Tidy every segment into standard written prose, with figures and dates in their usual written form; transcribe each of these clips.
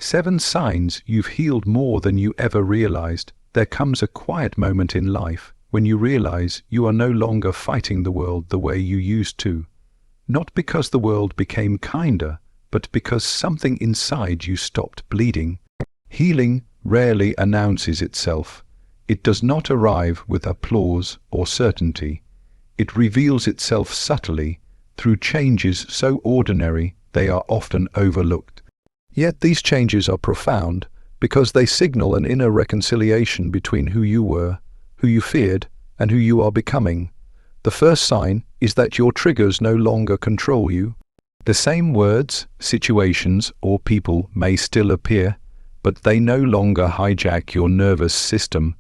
7 signs you've healed more than you ever realized. There comes a quiet moment in life when you realize you are no longer fighting the world the way you used to. Not because the world became kinder, but because something inside you stopped bleeding. Healing rarely announces itself. It does not arrive with applause or certainty. It reveals itself subtly through changes so ordinary they are often overlooked. Yet these changes are profound because they signal an inner reconciliation between who you were, who you feared, and who you are becoming. The first sign is that your triggers no longer control you. The same words, situations, or people may still appear, but they no longer hijack your nervous system.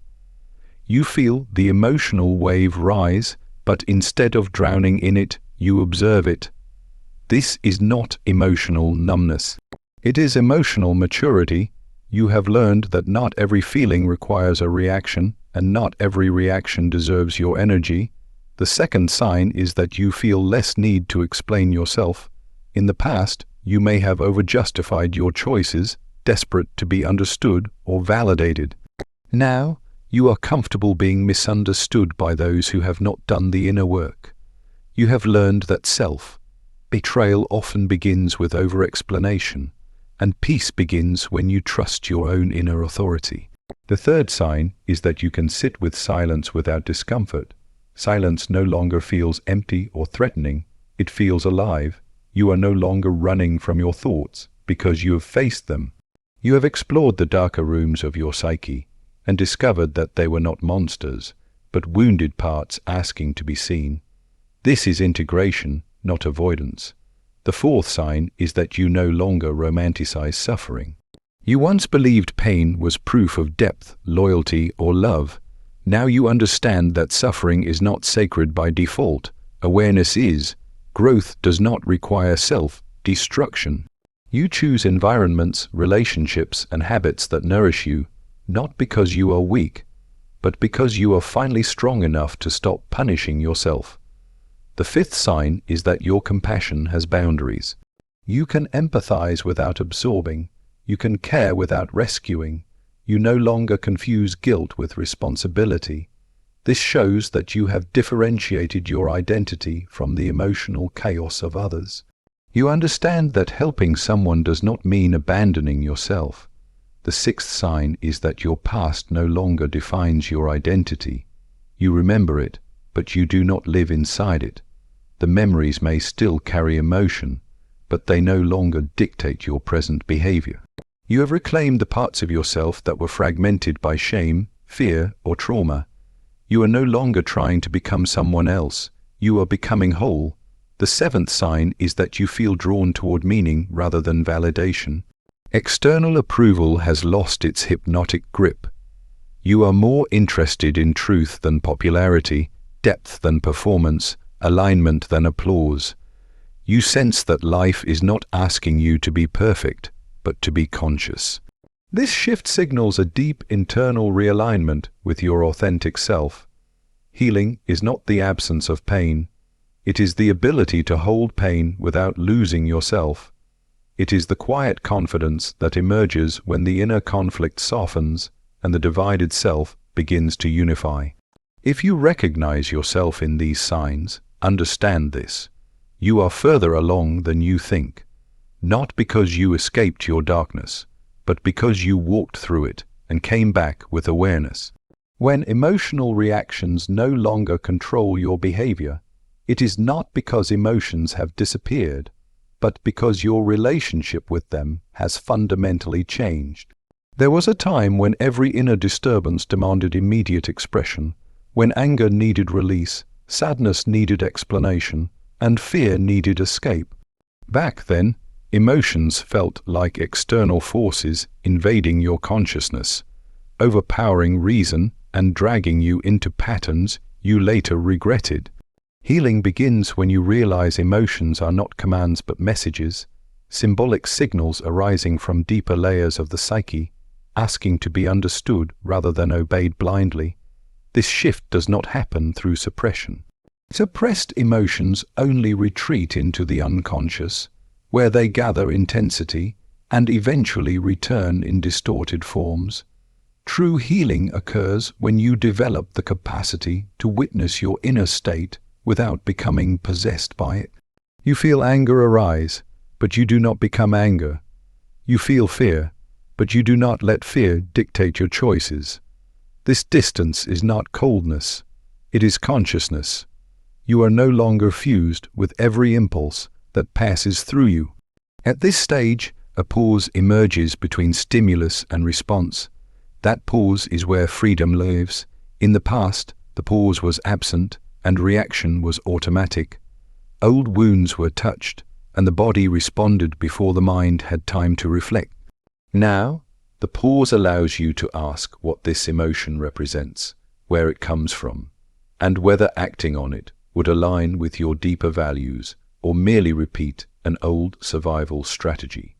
You feel the emotional wave rise, but instead of drowning in it, you observe it. This is not emotional numbness. It is emotional maturity. You have learned that not every feeling requires a reaction, and not every reaction deserves your energy. The second sign is that you feel less need to explain yourself. In the past, you may have over-justified your choices, desperate to be understood or validated. Now, you are comfortable being misunderstood by those who have not done the inner work. You have learned that self-betrayal often begins with over-explanation, and peace begins when you trust your own inner authority. The third sign is that you can sit with silence without discomfort. Silence no longer feels empty or threatening. It feels alive. You are no longer running from your thoughts because you have faced them. You have explored the darker rooms of your psyche and discovered that they were not monsters, but wounded parts asking to be seen. This is integration, not avoidance. The fourth sign is that you no longer romanticize suffering. You once believed pain was proof of depth, loyalty, or love. Now you understand that suffering is not sacred by default. Awareness is. Growth does not require self-destruction. You choose environments, relationships, and habits that nourish you, not because you are weak, but because you are finally strong enough to stop punishing yourself. The fifth sign is that your compassion has boundaries. You can empathize without absorbing. You can care without rescuing. You no longer confuse guilt with responsibility. This shows that you have differentiated your identity from the emotional chaos of others. You understand that helping someone does not mean abandoning yourself. The sixth sign is that your past no longer defines your identity. You remember it, but you do not live inside it. The memories may still carry emotion, but they no longer dictate your present behavior. You have reclaimed the parts of yourself that were fragmented by shame, fear, or trauma. You are no longer trying to become someone else. You are becoming whole. The seventh sign is that you feel drawn toward meaning rather than validation. External approval has lost its hypnotic grip. You are more interested in truth than popularity, depth than performance, alignment than applause. You sense that life is not asking you to be perfect, but to be conscious. This shift signals a deep internal realignment with your authentic self. Healing is not the absence of pain. It is the ability to hold pain without losing yourself. It is the quiet confidence that emerges when the inner conflict softens and the divided self begins to unify. If you recognize yourself in these signs, understand this. You are further along than you think, not because you escaped your darkness, but because you walked through it and came back with awareness. When emotional reactions no longer control your behavior, it is not because emotions have disappeared, but because your relationship with them has fundamentally changed. There was a time when every inner disturbance demanded immediate expression, when anger needed release, sadness needed explanation, and fear needed escape. Back then, emotions felt like external forces invading your consciousness, overpowering reason and dragging you into patterns you later regretted. Healing begins when you realize emotions are not commands but messages, symbolic signals arising from deeper layers of the psyche, asking to be understood rather than obeyed blindly. This shift does not happen through suppression. Suppressed emotions only retreat into the unconscious, where they gather intensity, and eventually return in distorted forms. True healing occurs when you develop the capacity to witness your inner state without becoming possessed by it. You feel anger arise, but you do not become anger. You feel fear, but you do not let fear dictate your choices. This distance is not coldness, it is consciousness. You are no longer fused with every impulse that passes through you. At this stage, a pause emerges between stimulus and response. That pause is where freedom lives. In the past, the pause was absent and reaction was automatic. Old wounds were touched, and the body responded before the mind had time to reflect. Now, the pause allows you to ask what this emotion represents, where it comes from, and whether acting on it would align with your deeper values or merely repeat an old survival strategy.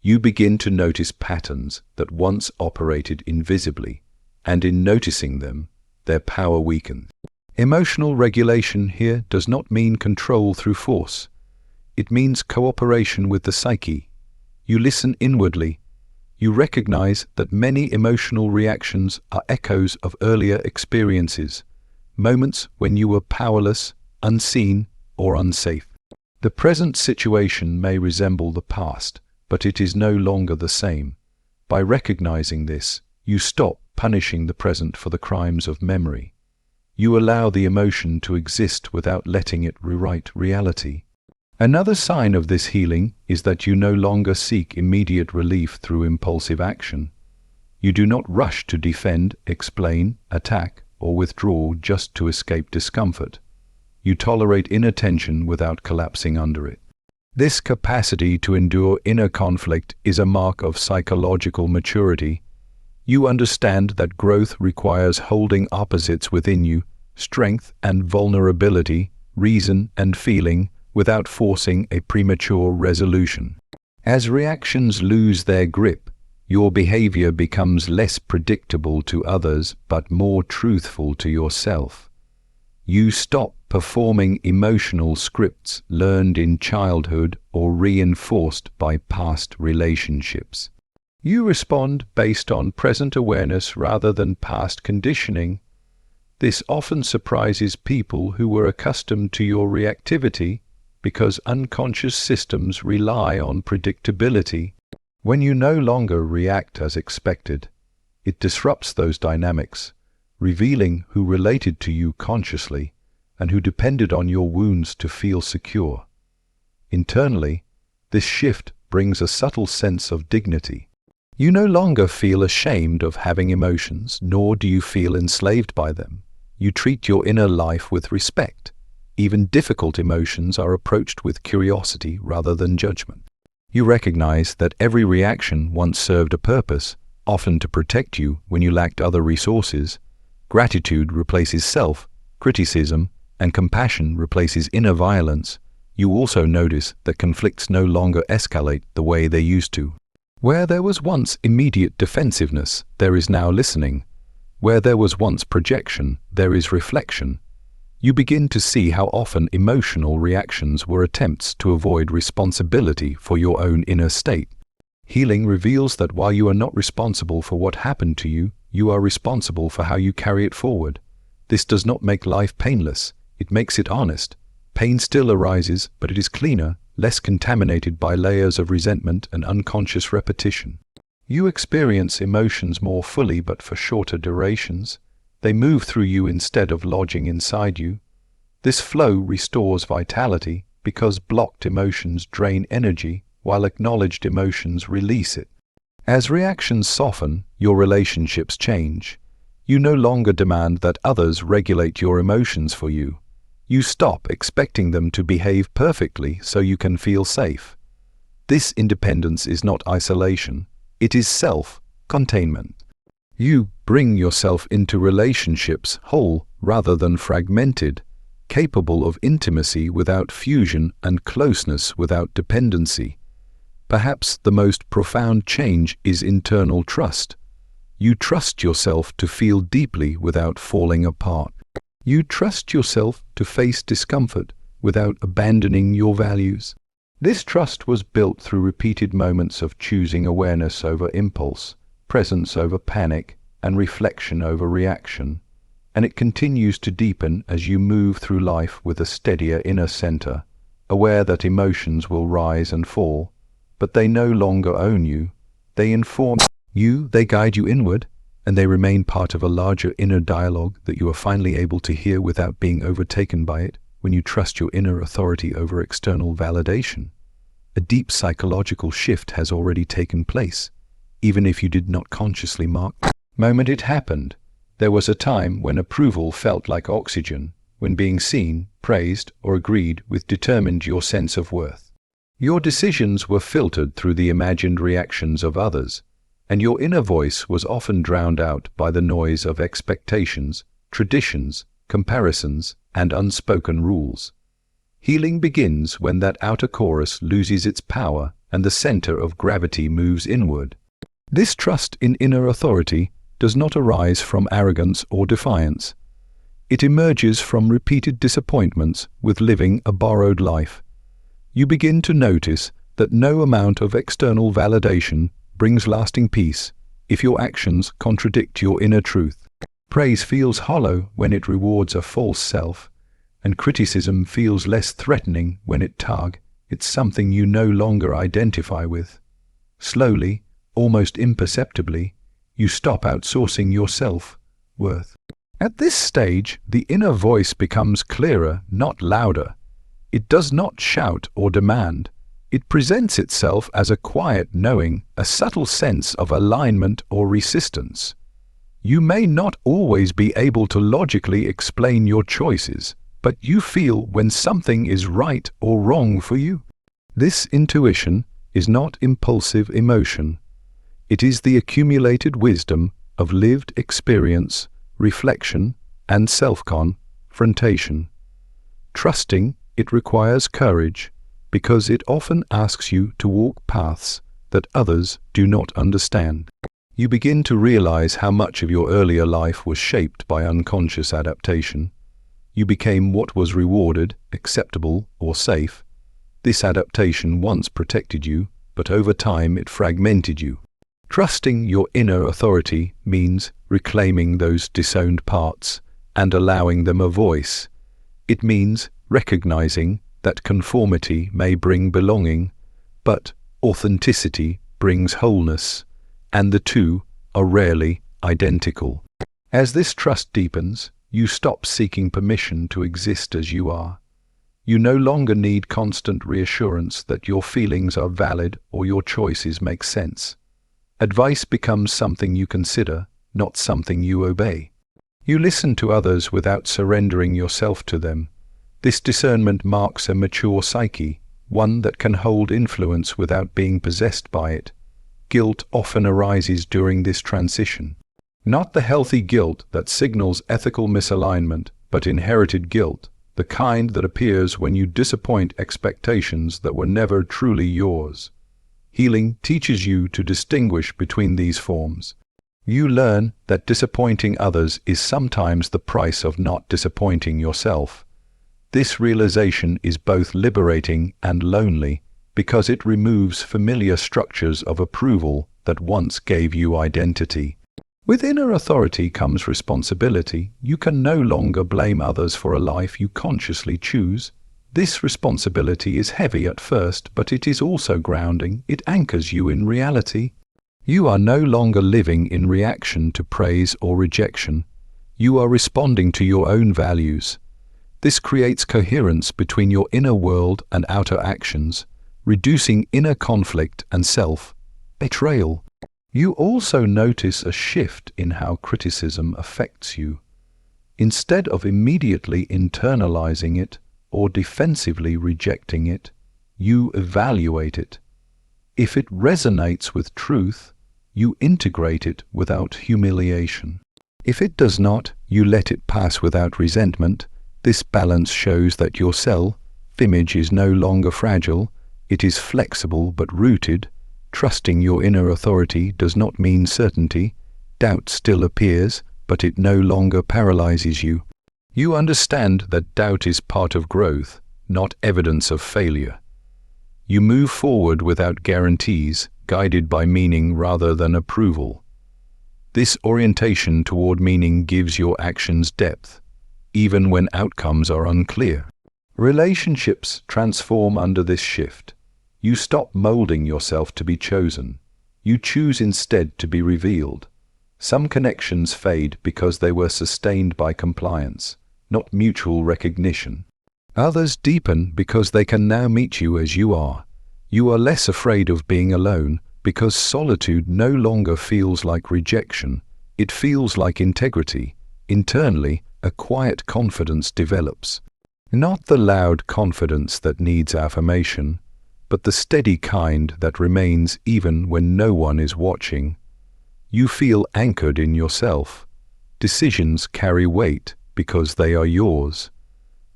You begin to notice patterns that once operated invisibly, and in noticing them, their power weakens. Emotional regulation here does not mean control through force. It means cooperation with the psyche. You listen inwardly. You recognize that many emotional reactions are echoes of earlier experiences, moments when you were powerless, unseen, or unsafe. The present situation may resemble the past, but it is no longer the same. By recognizing this, you stop punishing the present for the crimes of memory. You allow the emotion to exist without letting it rewrite reality. Another sign of this healing is that you no longer seek immediate relief through impulsive action. You do not rush to defend, explain, attack, or withdraw just to escape discomfort. You tolerate inner tension without collapsing under it. This capacity to endure inner conflict is a mark of psychological maturity. You understand that growth requires holding opposites within you, strength and vulnerability, reason and feeling, without forcing a premature resolution. As reactions lose their grip, your behavior becomes less predictable to others but more truthful to yourself. You stop performing emotional scripts learned in childhood or reinforced by past relationships. You respond based on present awareness rather than past conditioning. This often surprises people who were accustomed to your reactivity because unconscious systems rely on predictability. When you no longer react as expected, it disrupts those dynamics, revealing who related to you consciously and who depended on your wounds to feel secure. Internally, this shift brings a subtle sense of dignity. You no longer feel ashamed of having emotions, nor do you feel enslaved by them. You treat your inner life with respect. Even difficult emotions are approached with curiosity rather than judgment. You recognize that every reaction once served a purpose, often to protect you when you lacked other resources. Gratitude replaces self-criticism, and compassion replaces inner violence. You also notice that conflicts no longer escalate the way they used to. Where there was once immediate defensiveness, there is now listening. Where there was once projection, there is reflection. You begin to see how often emotional reactions were attempts to avoid responsibility for your own inner state. Healing reveals that while you are not responsible for what happened to you, you are responsible for how you carry it forward. This does not make life painless, it makes it honest. Pain still arises, but it is cleaner, less contaminated by layers of resentment and unconscious repetition. You experience emotions more fully but for shorter durations. They move through you instead of lodging inside you. This flow restores vitality because blocked emotions drain energy while acknowledged emotions release it. As reactions soften, your relationships change. You no longer demand that others regulate your emotions for you. You stop expecting them to behave perfectly so you can feel safe. This independence is not isolation, it is self-containment. You bring yourself into relationships whole rather than fragmented, capable of intimacy without fusion and closeness without dependency. Perhaps the most profound change is internal trust. You trust yourself to feel deeply without falling apart. You trust yourself to face discomfort without abandoning your values. This trust was built through repeated moments of choosing awareness over impulse, presence over panic, and reflection over reaction, and it continues to deepen as you move through life with a steadier inner center, aware that emotions will rise and fall, but they no longer own you. They inform you, they guide you inward, and they remain part of a larger inner dialogue that you are finally able to hear without being overtaken by it when you trust your inner authority over external validation. A deep psychological shift has already taken place, even if you did not consciously mark the moment it happened. There was a time when approval felt like oxygen, when being seen, praised, or agreed with determined your sense of worth. Your decisions were filtered through the imagined reactions of others, and your inner voice was often drowned out by the noise of expectations, traditions, comparisons, and unspoken rules. Healing begins when that outer chorus loses its power and the center of gravity moves inward. This trust in inner authority does not arise from arrogance or defiance. It emerges from repeated disappointments with living a borrowed life. You begin to notice that no amount of external validation brings lasting peace if your actions contradict your inner truth. Praise feels hollow when it rewards a false self, and criticism feels less threatening when it's something you no longer identify with. Slowly, almost imperceptibly, you stop outsourcing your self-worth. At this stage, the inner voice becomes clearer, not louder. It does not shout or demand. It presents itself as a quiet knowing, a subtle sense of alignment or resistance. You may not always be able to logically explain your choices, but you feel when something is right or wrong for you. This intuition is not impulsive emotion. It is the accumulated wisdom of lived experience, reflection, and self-confrontation. Trusting it requires courage, because it often asks you to walk paths that others do not understand. You begin to realize how much of your earlier life was shaped by unconscious adaptation. You became what was rewarded, acceptable, or safe. This adaptation once protected you, but over time it fragmented you. Trusting your inner authority means reclaiming those disowned parts and allowing them a voice. It means recognizing that conformity may bring belonging, but authenticity brings wholeness, and the two are rarely identical. As this trust deepens, you stop seeking permission to exist as you are. You no longer need constant reassurance that your feelings are valid or your choices make sense. Advice becomes something you consider, not something you obey. You listen to others without surrendering yourself to them. This discernment marks a mature psyche, one that can hold influence without being possessed by it. Guilt often arises during this transition. Not the healthy guilt that signals ethical misalignment, but inherited guilt, the kind that appears when you disappoint expectations that were never truly yours. Healing teaches you to distinguish between these forms. You learn that disappointing others is sometimes the price of not disappointing yourself. This realization is both liberating and lonely, because it removes familiar structures of approval that once gave you identity. With inner authority comes responsibility. You can no longer blame others for a life you consciously choose. This responsibility is heavy at first, but it is also grounding. It anchors you in reality. You are no longer living in reaction to praise or rejection. You are responding to your own values. This creates coherence between your inner world and outer actions, reducing inner conflict and self-betrayal. You also notice a shift in how criticism affects you. Instead of immediately internalizing it or defensively rejecting it, you evaluate it. If it resonates with truth, you integrate it without humiliation. If it does not, you let it pass without resentment. This balance shows that your self-image is no longer fragile, it is flexible but rooted. Trusting your inner authority does not mean certainty. Doubt still appears, but it no longer paralyzes you. You understand that doubt is part of growth, not evidence of failure. You move forward without guarantees, guided by meaning rather than approval. This orientation toward meaning gives your actions depth, even when outcomes are unclear. Relationships transform under this shift. You stop molding yourself to be chosen. You choose instead to be revealed. Some connections fade because they were sustained by compliance, not mutual recognition. Others deepen because they can now meet you as you are. You are less afraid of being alone because solitude no longer feels like rejection. It feels like integrity. Internally, a quiet confidence develops. Not the loud confidence that needs affirmation, but the steady kind that remains even when no one is watching. You feel anchored in yourself. Decisions carry weight because they are yours.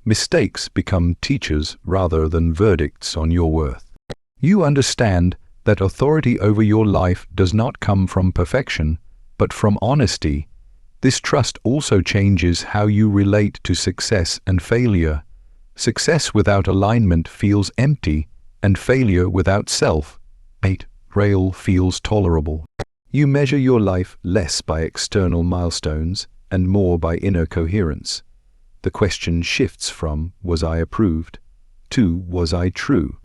Mistakes become teachers rather than verdicts on your worth. You understand that authority over your life does not come from perfection, but from honesty. This trust also changes how you relate to success and failure. Success without alignment feels empty, and failure without self-rail feels tolerable. You measure your life less by external milestones and more by inner coherence. The question shifts from, was I approved, to, was I true?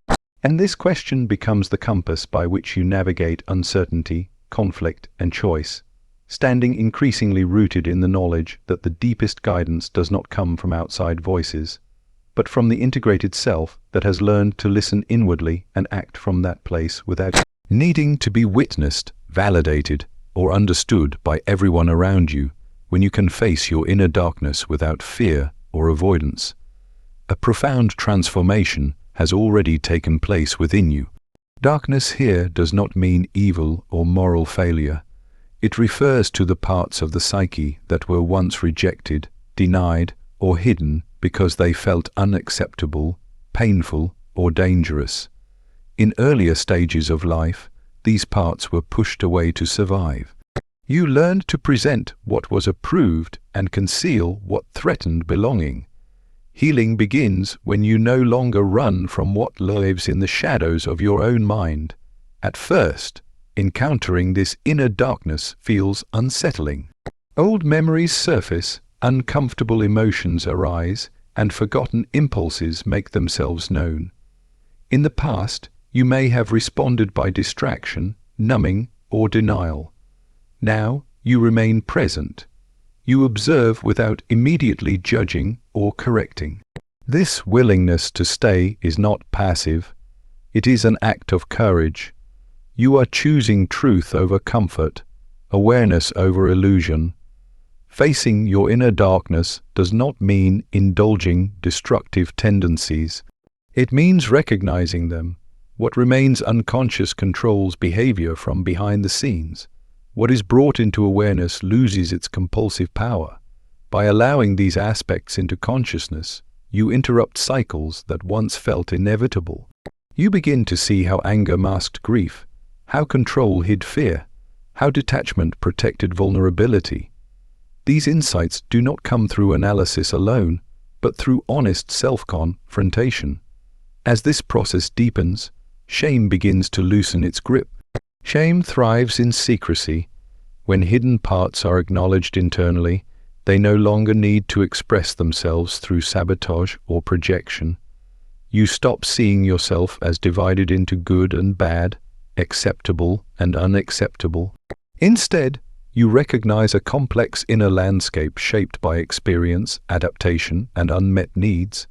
And this question becomes the compass by which you navigate uncertainty, conflict, and choice, standing increasingly rooted in the knowledge that the deepest guidance does not come from outside voices, but from the integrated self that has learned to listen inwardly and act from that place without needing to be witnessed, validated, or understood by everyone around you. When you can face your inner darkness without fear or avoidance, a profound transformation has already taken place within you. Darkness here does not mean evil or moral failure. It refers to the parts of the psyche that were once rejected, denied, or hidden because they felt unacceptable, painful, or dangerous. In earlier stages of life, these parts were pushed away to survive. You learned to present what was approved and conceal what threatened belonging. Healing begins when you no longer run from what lives in the shadows of your own mind. At first, encountering this inner darkness feels unsettling. Old memories surface, uncomfortable emotions arise, and forgotten impulses make themselves known. In the past, you may have responded by distraction, numbing, or denial. Now, you remain present. You observe without immediately judging or correcting. This willingness to stay is not passive. It is an act of courage. You are choosing truth over comfort, awareness over illusion. Facing your inner darkness does not mean indulging destructive tendencies. It means recognizing them. What remains unconscious controls behavior from behind the scenes. What is brought into awareness loses its compulsive power. By allowing these aspects into consciousness, you interrupt cycles that once felt inevitable. You begin to see how anger masked grief, how control hid fear, how detachment protected vulnerability. These insights do not come through analysis alone, but through honest self-confrontation. As this process deepens, shame begins to loosen its grip. Shame thrives in secrecy. When hidden parts are acknowledged internally, they no longer need to express themselves through sabotage or projection. You stop seeing yourself as divided into good and bad, acceptable and unacceptable. Instead, you recognize a complex inner landscape shaped by experience, adaptation, and unmet needs.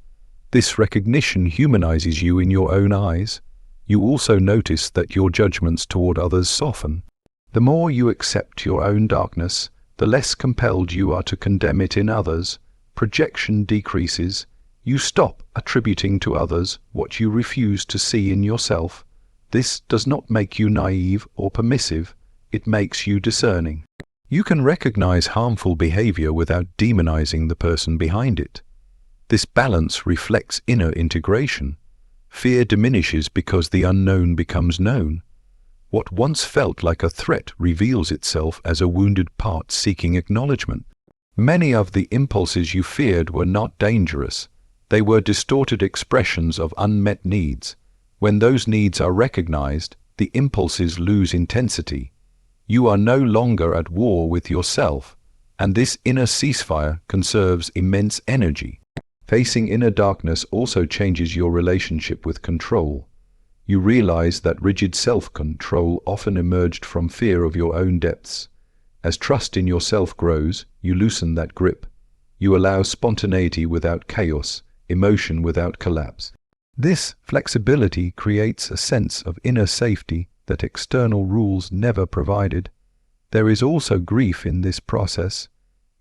This recognition humanizes you in your own eyes. You also notice that your judgments toward others soften. The more you accept your own darkness, the less compelled you are to condemn it in others. Projection decreases. You stop attributing to others what you refuse to see in yourself. This does not make you naive or permissive. It makes you discerning. You can recognize harmful behavior without demonizing the person behind it. This balance reflects inner integration. Fear diminishes because the unknown becomes known. What once felt like a threat reveals itself as a wounded part seeking acknowledgement. Many of the impulses you feared were not dangerous. They were distorted expressions of unmet needs. When those needs are recognized, the impulses lose intensity. You are no longer at war with yourself, and this inner ceasefire conserves immense energy. Facing inner darkness also changes your relationship with control. You realize that rigid self-control often emerged from fear of your own depths. As trust in yourself grows, you loosen that grip. You allow spontaneity without chaos, emotion without collapse. This flexibility creates a sense of inner safety that external rules never provided. There is also grief in this process.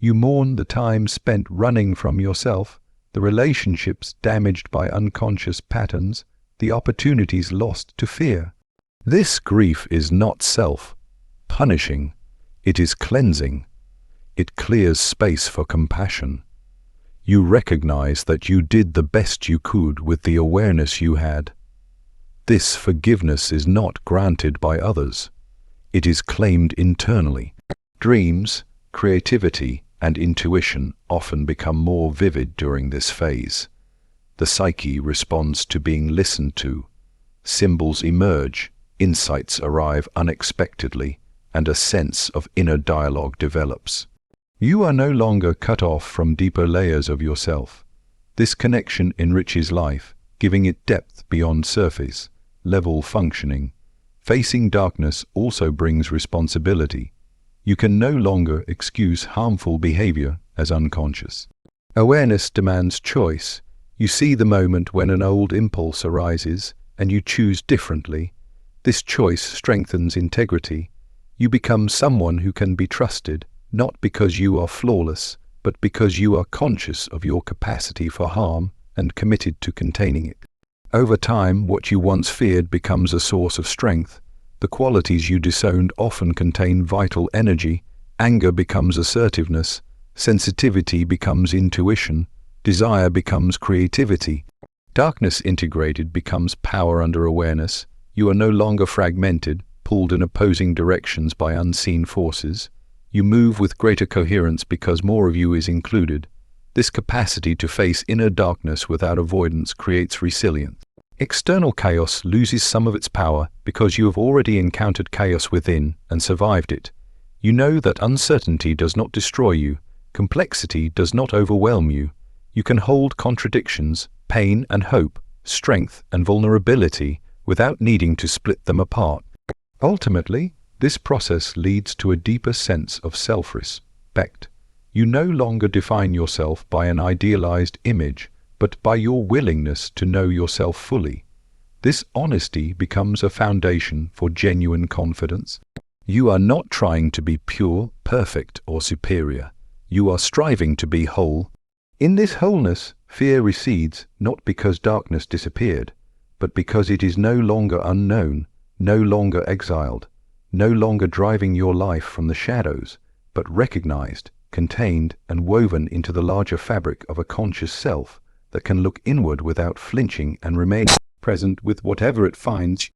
You mourn the time spent running from yourself, the relationships damaged by unconscious patterns, the opportunities lost to fear. This grief is not self-punishing. It is cleansing. It clears space for compassion. You recognize that you did the best you could with the awareness you had. This forgiveness is not granted by others. It is claimed internally. Dreams, creativity, and intuition often become more vivid during this phase. The psyche responds to being listened to. Symbols emerge, insights arrive unexpectedly, and a sense of inner dialogue develops. You are no longer cut off from deeper layers of yourself. This connection enriches life, giving it depth beyond surface level functioning. Facing darkness also brings responsibility. You can no longer excuse harmful behavior as unconscious. Awareness demands choice. You see the moment when an old impulse arises, and you choose differently. This choice strengthens integrity. You become someone who can be trusted, not because you are flawless, but because you are conscious of your capacity for harm and committed to containing it. Over time, what you once feared becomes a source of strength. The qualities you disowned often contain vital energy. Anger becomes assertiveness. Sensitivity becomes intuition. Desire becomes creativity. Darkness integrated becomes power under awareness. You are no longer fragmented, pulled in opposing directions by unseen forces. You move with greater coherence because more of you is included. This capacity to face inner darkness without avoidance creates resilience. External chaos loses some of its power because you have already encountered chaos within and survived it. You know that uncertainty does not destroy you. Complexity does not overwhelm you. You can hold contradictions, pain and hope, strength and vulnerability without needing to split them apart. Ultimately, this process leads to a deeper sense of self-respect. You no longer define yourself by an idealized image, but by your willingness to know yourself fully. This honesty becomes a foundation for genuine confidence. You are not trying to be pure, perfect, or superior. You are striving to be whole. In this wholeness, fear recedes, not because darkness disappeared, but because it is no longer unknown, no longer exiled, no longer driving your life from the shadows, but recognized, contained, and woven into the larger fabric of a conscious self that can look inward without flinching and remain present with whatever it finds.